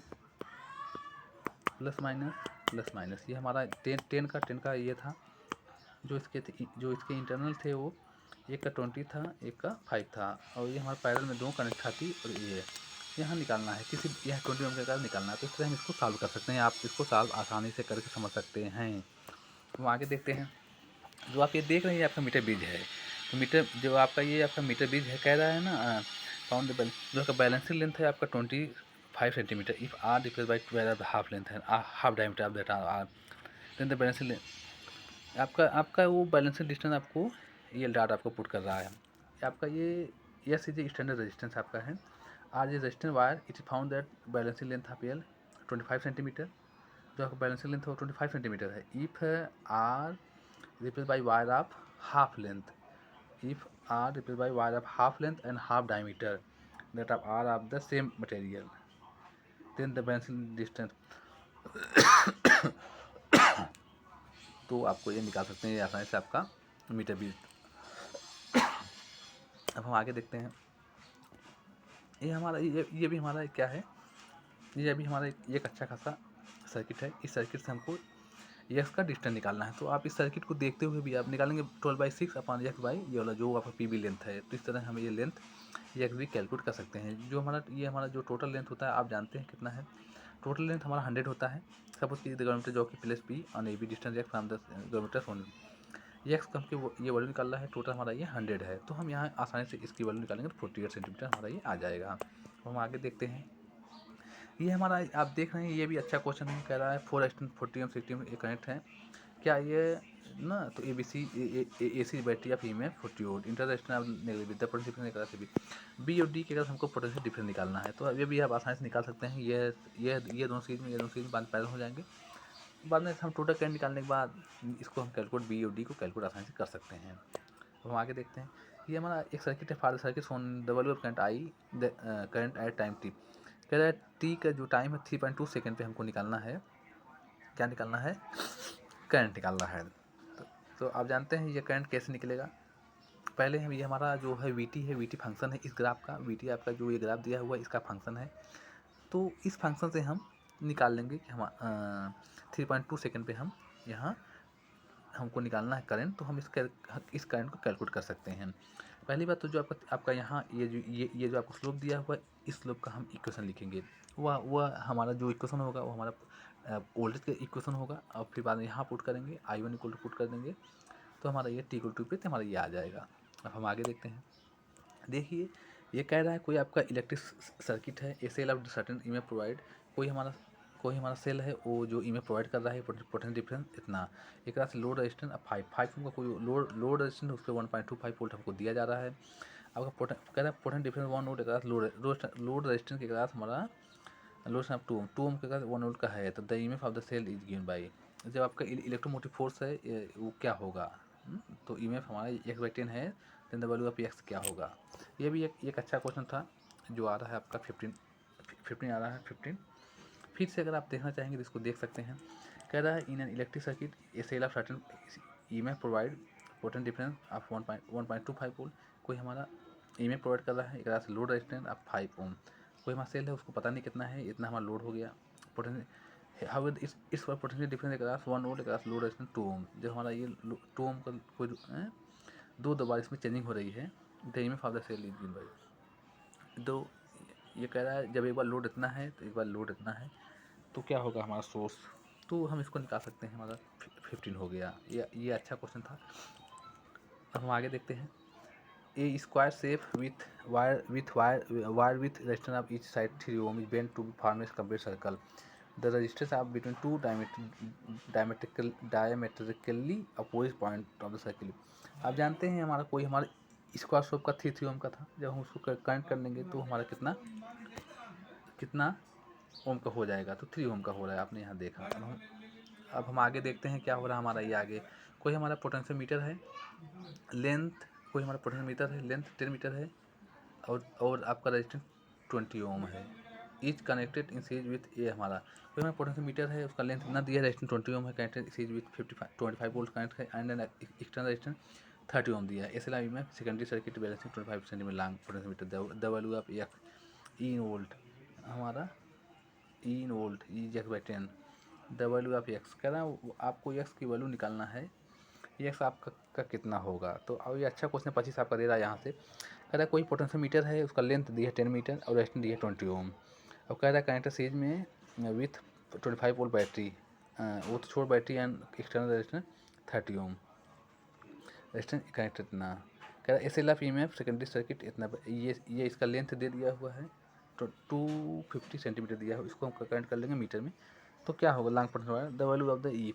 प्लस माइनस ये हमारा 10 का ये था। जो इसके इंटरनल थे वो एक का 20 था, एक का 5 था, और ये हमारे पैरेलल में दो कनेक्ट थी। और ये यहाँ निकालना है किसी, यह 20 ओम के कारण निकालना है। तो इस तरह हम इसको सॉल्व कर सकते हैं। आप इसको सॉल्व आसानी से करके समझ सकते हैं। हम आगे देखते हैं। जो आप ये देख रहे हैं आपका मीटर ब्रिज है। तो मीटर जो आपका ये आपका मीटर ब्रिज है, कह रहा है ना फाउंड जो आपका बैलेंसिंग लेंथ है आपका 25 centimetre. If R divided by 12 half length है, half diameter of that R, then the balancing length आपका वो बैलेंसिंग डिस्टेंस आपको ये डाट आपको पुट कर रहा है। आपका ये एस इज स्टैंडर्ड रेजिस्टेंस आपका है। R is resistance wire, it is found that balancing length of L 25 centimetre. जो आपका बैलेंसिंग लेंथ है वो 25 सेंटीमीटर है। If R replaced by wire of half length, if are replaced by wire of half length and half diameter that are of the same material, then the balancing distance तो आपको ये निकाल सकते हैं आसानी से आपका मीटर भी। अब हम आगे देखते हैं। ये हमारा ये भी हमारा क्या है, ये भी हमारा एक अच्छा खासा सर्किट है। इस सर्किट से हमको एक्स का डिस्टेंस निकालना है। तो आप इस सर्किट को देखते हुए भी आप निकालेंगे 12/6 अपॉन एक्स बाई ये वाला जो आपका पी बी लेंथ है। तो इस तरह हम ये लेंथ एक्स भी कैलकुलेट कर सकते हैं। जो हमारा जो टोटल लेंथ होता है आप जानते हैं कितना है। टोटल लेंथ हमारा 100 होता है। सपोज की किलोमीटर जो कि plus P on A B distance X from 10 kilometre on X का हमको ये वैल्यू निकालना है। टोटल हमारा ये 100 है। तो हम यहाँ आसानी से इसकी वैल्यू निकालेंगे तो 48 सेंटीमीटर हमारा ये आ जाएगा। तो हम आगे देखते हैं। ये हमारा आप देख रहे हैं ये भी अच्छा क्वेश्चन है। कह रहा है 4 एक्सटेंट 40 एम 60 एम कनेक्ट है क्या ये ना। तो A B C A C battery of E में 40 volt international negative potential difference से भी बी और डी के अगर हमको पोटेंशियल डिफरेंस निकालना है तो ये भी आप आसानी से निकाल सकते हैं। ये दोनों चीज़ में बाद पैरल हो जाएंगे। बाद में हम टोटल करंट निकालने के बाद इसको हम कैलकुलेट बी और डी को कैलकुलेट आसानी से कर सकते हैं। तो हम आगे देखते हैं। ये हमारा एक सर्किट है। Father circuit Son the value of current I current at time T. कह रहा है टी का जो टाइम है 3.2 सेकेंड पे हमको निकालना है। क्या निकालना है, करंट निकालना है। तो आप जानते हैं ये करंट कैसे निकलेगा। पहले हम ये हमारा जो है वी टी है, वी टी फंक्शन है इस ग्राफ का। वी टी आपका जो ये ग्राफ दिया हुआ है इसका फंक्शन है। तो इस फंक्शन से हम निकाल लेंगे कि हम 3.2 सेकेंड पे हम यहाँ हमको निकालना है करंट। तो हम इस करंट को कैलकुलेट कर सकते हैं। पहली बात तो जो आपका यहाँ ये जो आपको स्लोप दिया हुआ है इस स्लोप का हम इक्वेशन लिखेंगे। वह हमारा जो इक्वेशन होगा वो हमारा वोल्टेज का इक्वेशन होगा। और फिर बाद में यहाँ पुट करेंगे I1 इक्वल टू पुट कर देंगे तो हमारा ये T इक्वल टू पे हमारा ये आ जाएगा। अब हम आगे देखते हैं। देखिए ये कह रहा है कोई आपका इलेक्ट्रिक सर्किट है। ए सेल ऑफ सर्टेन ई में प्रोवाइड कोई हमारा सेल है वो जो ई में प्रोवाइड कर रहा है पोटेंशियल डिफरेंस इतना। एक से लोड रेजिस्टेंस अब 5 का कोई लोड रेजिस्टेंस उस पर 1.25 वोल्ट हमको दिया जा रहा है। आपका कह रहा है पोटेंशियल डिफरेंस 1 वोल्ट एक लोड रेजिस्टेंस के साथ हमारा लोड से 2 ओम के साथ 1 वोल्ट का है। तो the EMF of the cell is given by जब आपका इलेक्ट्रोमोटिव फोर्स है वो क्या होगा। तो ईएमएफ हमारा x/10 है। Then the value of x क्या होगा। ये भी एक अच्छा क्वेश्चन था जो आ रहा है आपका 15 आ रहा है 15। फिर से अगर आप देखना चाहेंगे तो इसको देख सकते हैं। कह रहा है in an electric circuit a cell of certain EMF provide potential difference of 1.25 volt. कोई हमारा ईएमएफ प्रोवाइड कर रहा है। एक लोड रेजिस्टेंस ऑफ 5 ओम। कोई हमारा सेल है उसको पता नहीं कितना है, इतना हमारा लोड हो गया। पोटेंशियल हाउ इस पर पोटेंशियल डिफरेंस एक 1 वोल्ट एक लोड रेजिस्टेंस 2 ओम। जब हमारा ये 2 ओम का कोई दो बार इसमें चेंजिंग हो रही है the EMF of the cell is given by. तो ये कह रहा है जब एक बार लोड इतना है तो एक बार लोड इतना है तो क्या होगा हमारा सोर्स। तो हम इसको निकाल सकते हैं। हमारा 15 हो गया। ये अच्छा क्वेश्चन था। अब हम आगे देखते हैं। A square shape wire with resistance of each side 3 ohm is bent to form a complete circle. The resistance of between two diametrically opposite point of the circle. आप जानते हैं हमारा कोई हमारा स्क्वायर शेप का 3 ओम का था। जब हम उसको कनेक्ट कर लेंगे तो हमारा कितना ओम का हो जाएगा। तो 3 ओम का हो रहा है आपने यहाँ देखा। अब हम आगे देखते हैं क्या हो रहा है हमारा। ये आगे कोई हमारा पोटेंशियल मीटर है लेंथ, कोई हमारा पोटेंशियल मीटर है लेंथ 10 मीटर है और आपका रेजिस्टेंस 20 ओम है। Is connected in series with a हमारा कोई हमारा पोटेंशियोमीटर है, उसका लेंथ इतना दिया है, रेजिस्टेंस 20 ओम है, connected series with 25 volt connect है एंड एक्सटर्नल रेजिस्टेंस 30 ओम दिया है। एसएलआई में secondary circuit balancing 25 centimetre long potentiometer the value of in volt हमारा in volt E X by 10 the value of X कह रहा है आपको एक्स की वैल्यू निकालना है, एक्स आपका का कितना होगा। तो अब ये अच्छा क्वेश्चन 25 आपका दे रहा है यहाँ से। कह रहा है कोई पोटेंशियोमीटर है, उसका लेंथ दी है 10 मीटर और रेजिस्टेंस दी है 20 ओम। अब कह रहा है कनेक्टर सीरीज में विथ 25 वोल्ट बैटरी, वो तो छोड़ battery and external resistance 30 ohm resistance connected इतना। कह रहा है एसएलआर ईएमएफ सेकेंडरी सर्किट इतना, ये इसका लेंथ दे दिया हुआ है तो 250 सेंटीमीटर दिया है, इसको हम करेंट कर लेंगे मीटर में। तो क्या होगा long potential the value of the E,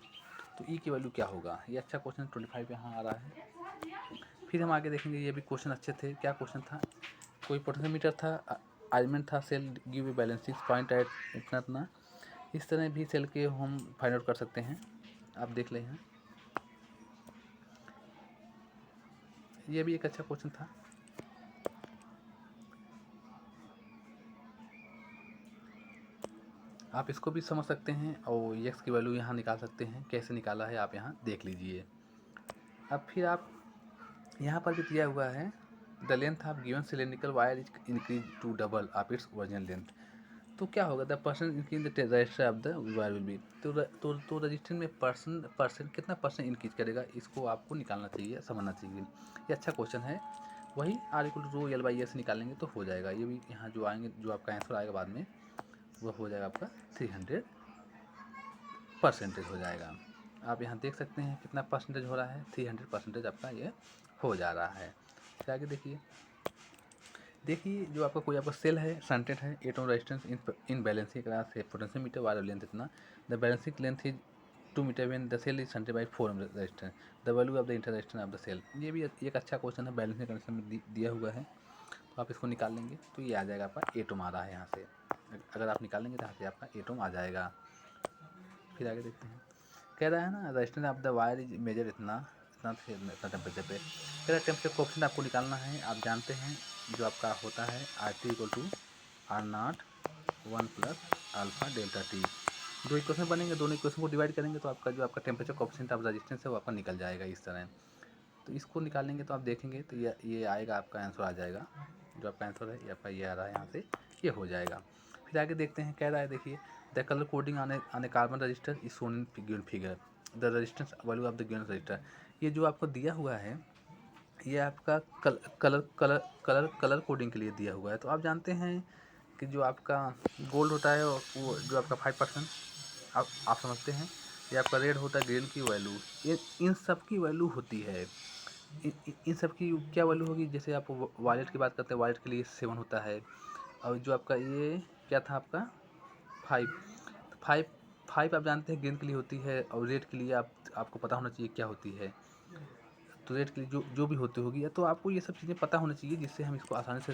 तो ई की वैल्यू क्या होगा। ये अच्छा क्वेश्चन 25 यहाँ आ रहा है। फिर हम आगे देखेंगे, ये भी क्वेश्चन अच्छे थे। क्या क्वेश्चन था, कोई पोटेंशियोमीटर था, आर्गुमेंट था cell give a balancing point at इतना इतना। इस तरह भी सेल के हम फाइंड आउट कर सकते हैं, आप देख लें। ये भी एक अच्छा क्वेश्चन था। आप इसको भी समझ सकते हैं और एक्स की वैल्यू यहाँ निकाल सकते हैं, कैसे निकाला है आप यहाँ देख लीजिए। अब फिर आप यहाँ पर भी दिया हुआ है the length of given cylindrical wire is increase to double of its original length. तो क्या होगा the percent increase the register of the wire will be, तो रजिस्टर में परसेंट कितना परसेंट इंक्रीज करेगा, इसको आपको निकालना चाहिए, समझना चाहिए। ये अच्छा क्वेश्चन है। वही R equal to rho L by S निकालेंगे तो हो जाएगा। ये भी यहाँ जो आएंगे, जो आपका आंसर आएगा बाद में वो हो जाएगा आपका 300% हो जाएगा। आप यहाँ देख सकते हैं कितना परसेंटेज हो रहा है, 300% आपका ये हो जा रहा है। फिर आगे देखिए जो आपका कोई आपका सेल है, शंटेड है, 8 ohm resistance in balancing class है, पोटेंशियोमीटर वायर लेंथ इतना, the balancing length is 2 metre when the cell is shunted by 4 ohm resistance, the value of the inter resistance of the cell. ये भी एक अच्छा क्वेश्चन है, बैलेंसिंग कंडीशन में दिया हुआ है, तो आप इसको निकाल लेंगे तो ये आ जाएगा आपका 8 ओम आ रहा है यहाँ से। अगर आप निकालेंगे तो यहाँ से आपका 8 ओम आ जाएगा। फिर आगे देखते हैं, कह रहा है ना resistance of the wire is measure इतना इतना टेम्परेचर पे। कह रहा है टेम्परेचर कोएफिशिएंट आपको निकालना है। आप जानते हैं जो आपका होता है RT equal to R0 1 plus alpha delta T. दो इक्वेशन बनेंगे, दोनों इक्वेशन को डिवाइड करेंगे तो आपका जो आपका टेम्परेचर कोएफिशिएंट ऑफ रेजिस्टेंस है वो आपका निकल जाएगा इस तरह। तो इसको निकालेंगे तो आप देखेंगे तो ये आएगा, आपका आंसर आ जाएगा। जो आपका आंसर है ये आपका ये आ रहा है यहाँ से, ये हो जाएगा। फिर आगे देखते हैं, कह रहा है देखिए द कलर कोडिंग आने carbon register is shown in given figure, the resistance value of the given register. ये जो आपको दिया हुआ है ये आपका कलर कोडिंग के लिए दिया हुआ है। तो आप जानते हैं कि जो आपका गोल्ड होता है वो जो आपका 5% आप समझते हैं, ये आपका रेड होता है ग्रीन की वैल्यू, इन सब की वैल्यू होती है। इन सब की क्या वैल्यू होगी, जैसे आप वायलेट की बात करते हैं, वायलेट के लिए 7 होता है। और जो आपका ये क्या था आपका 5 फाइव फाइव आप जानते हैं ग्रीन के लिए होती है, और रेड के लिए आपको पता होना चाहिए क्या होती है। तो रेड के लिए जो भी होती होगी, तो आपको ये सब चीज़ें पता होना चाहिए जिससे हम इसको आसानी से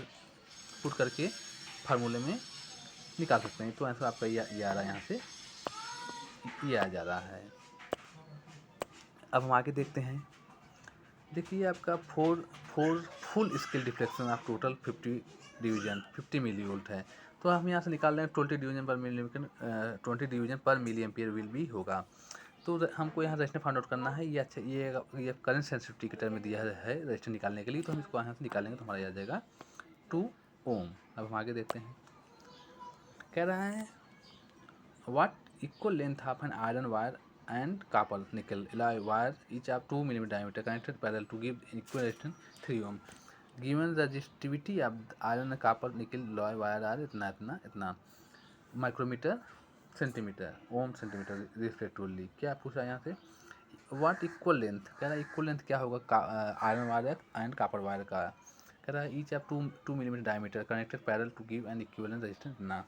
पुट करके फार्मूले में निकाल सकते हैं। तो आंसर आपका ये आ रहा है, यहाँ से ये आ जा रहा है। अब हम आगे देखते हैं, देखिए आपका for full scale deflection of total 50 milli volt है। तो हम यहाँ से निकाल रहे हैं 20 डिवीजन पर मिली एम्पियर विल भी होगा। तो हमको यहाँ रजिस्टर फाइंड आउट करना है। ये अच्छा ये करंट सेंसिटिविटी के टर्म में दिया है रजिस्टर निकालने के लिए, तो हम इसको यहाँ से निकालेंगे तो हमारा आ जाएगा 2 ओम। अब हम आगे देखते हैं, कह रहा है what equal length of an iron wire and copper nickel alloy wire each of 2 mm diameter connected parallel to give equal resistance 3 ohm. Given the resistivity of iron and copper nickel alloy wire are इतना माइक्रोमीटर सेंटीमीटर ओम सेंटीमीटर रिस्पेक्टिवली। क्या पूछ रहा है यहाँ से, व्हाट इक्वल लेंथ, कह रहा है इक्वल लेंथ क्या होगा iron wire and copper wire का। कह रहा है each of 2 millimetre diameter connected parallel to give an equivalent resistance ना।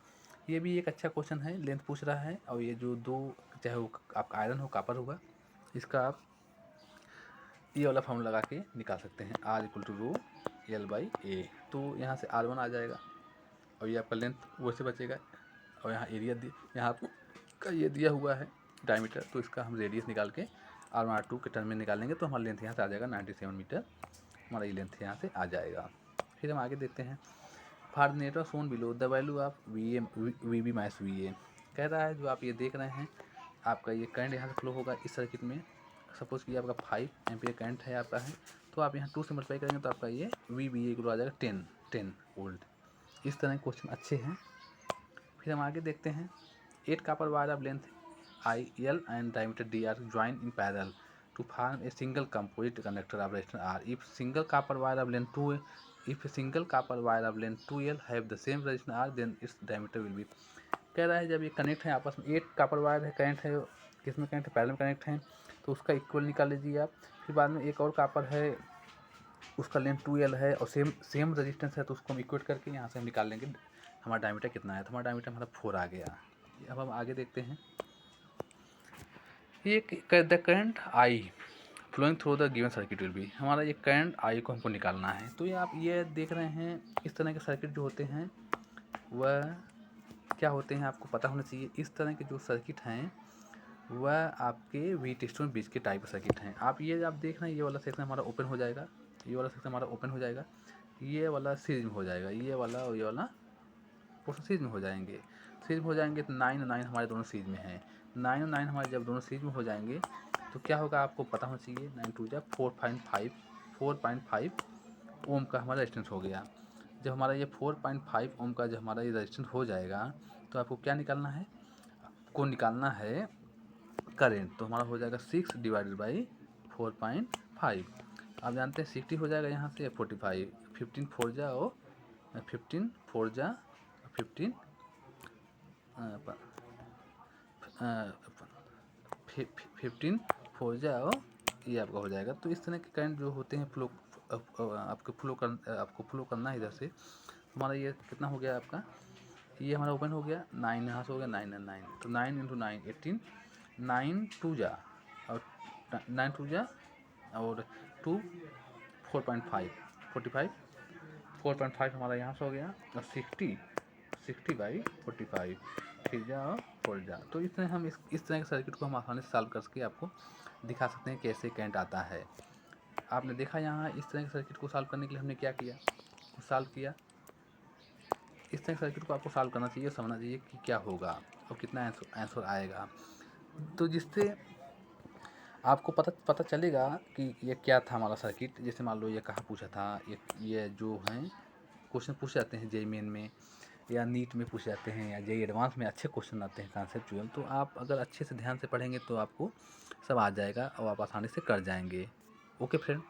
ये भी एक अच्छा क्वेश्चन है, लेंथ पूछ रहा है। और ये जो दो, चाहे वो आपका आयरन हो कॉपर होगा, इसका आप ये वाला फॉर्मूला लगा के निकाल सकते हैं, R equal to rho L by A. तो यहाँ से R1 आ जाएगा और ये आपका लेंथ वैसे बचेगा। और यहाँ एरिया यहाँ आपका ये दिया हुआ है डायमीटर, तो इसका हम रेडियस निकाल के R1 R2 के टर्म में निकालेंगे तो हमारा लेंथ यहाँ से आ जाएगा 97 मीटर। हमारा ये लेंथ यहाँ से आ जाएगा। फिर हम आगे देखते हैं, for network phone below the value of V B minus V A. कह रहा है जो आप ये देख रहे हैं आपका ये करंट यहाँ से फ्लो होगा इस सर्किट में। सपोज कि आपका 5 एम्पियर करंट है आपका है, तो आप यहाँ 2 से मल्टीप्लाई करेंगे तो आपका ये वी बी ए आ जाएगा 10 वोल्ट। इस तरह के क्वेश्चन अच्छे हैं। फिर हम आगे देखते हैं 8 copper wire of length IL and diameter D are joined in parallel to form a single composite conductor of resistance R. If single copper wire of length 2L have the same resistance R, then its diameter will be। कह रहा है जब ये कनेक्ट है आपस में 8 copper wire है, करंट है किसमें कनेक्ट है, पैरेलल में कनेक्ट है, तो उसका इक्वल निकाल लीजिए आप। फिर बाद में एक और कॉपर है उसका लेंथ 2L है और सेम रेजिस्टेंस है, तो उसको हम इक्वेट करके यहाँ से हम निकाल लेंगे हमारा डायमीटर कितना है। तो हमारा डायमीटर हमारा 4 आ गया। अब हम आगे देखते हैं ये the current I flowing through the given circuit will be. हमारा ये करंट आई को हमको निकालना है। तो ये आप ये देख रहे हैं इस तरह के सर्किट जो होते हैं वह क्या होते हैं आपको पता होना चाहिए। इस तरह के जो सर्किट हैं वह आपके व्हीटस्टोन ब्रिज के टाइप सर्किट हैं। आप देख रहे हैं ये वाला सेक्शन हमारा ओपन हो जाएगा, ये वाला सेक्शन हमारा ओपन हो जाएगा, ये वाला सीरीज में हो जाएगा, ये वाला और ये वाला पोर्शन सीरीज में हो जाएंगे। सीरीज में हो जाएंगे तो 9 और 9 हमारे दोनों सीरीज में हैं। 9 और 9 हमारे जब दोनों सीरीज में हो जाएंगे तो क्या होगा आपको पता होना चाहिए। 9 2 जा 4.5 ओम का हमारा रेजिस्टेंस हो गया। जब हमारा ये 4.5 ओम का जब हमारा ये रेजिस्टेंस हो जाएगा तो आपको क्या निकालना है, आपको निकालना है करेंट। तो हमारा हो जाएगा 6 डिवाइडेड बाई 4.5। आप जानते हैं 60 हो जाएगा यहाँ से 45, 15 4 जा और 15 4 जा 15 15 4 जा और ये आपका हो जाएगा। तो इस तरह के करंट जो होते हैं आपको फ्लो करना है इधर से। हमारा ये कितना हो गया आपका, ये हमारा ओपन हो गया 9 यहाँ से हो गया 9 और 9, तो 9 इंटू 9 18, 9 2 जा और 9 2 जा और 2 4.5 45, 4.5 हमारा यहाँ से हो गया और 60 बाई 45 फिर जा और 4 जा। तो इस तरह हम इस तरह के सर्किट को हम आसानी से सॉल्व करके आपको दिखा सकते हैं कैसे करंट आता है। आपने देखा यहाँ इस तरह के सर्किट को सॉल्व करने के लिए हमने क्या किया, सॉल्व किया। इस तरह के सर्किट को आपको सॉल्व करना चाहिए, समझना चाहिए कि क्या होगा और कितना आंसर आएगा, तो जिससे आपको पता चलेगा कि ये क्या था हमारा सर्किट। जैसे मान लो ये कहाँ पूछा था, ये जो हैं क्वेश्चन पूछे जाते हैं जेईई मेन में या नीट में पूछे जाते हैं या जेईई एडवांस में अच्छे क्वेश्चन आते हैं कॉन्सेप्चुअल। तो आप अगर अच्छे से ध्यान से पढ़ेंगे तो आपको सब आ जाएगा और आप आसानी से कर जाएंगे। Okay friend.